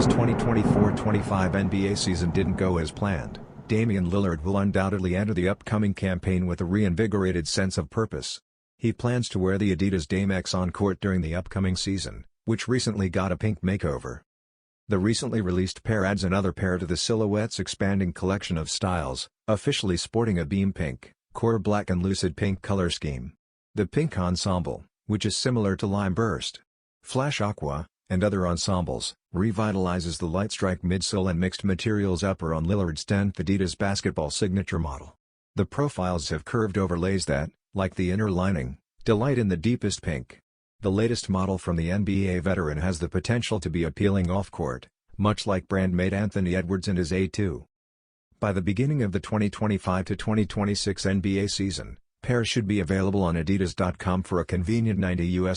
Adidas' 2024-25 NBA season didn't go as planned, Damian Lillard will undoubtedly enter the upcoming campaign with a reinvigorated sense of purpose. He plans to wear the Adidas Dame X on court during the upcoming season, which recently got a pink makeover. The recently released pair adds another pair to the silhouette's expanding collection of styles, officially sporting a beam pink, core black and lucid pink color scheme. The pink ensemble, which is similar to Lime Burst, Flash Aqua, and other ensembles, revitalizes the LIGHTSTRIKE midsole and mixed materials upper on Lillard's 10th Adidas Basketball signature model. The profiles have curved overlays that, like the inner lining, delight in the deepest pink. The latest model from the NBA veteran has the potential to be appealing off-court, much like brand-mate Anthony Edwards and his A2. By the beginning of the 2025-2026 NBA season, pairs should be available on Adidas.com for a convenient $90.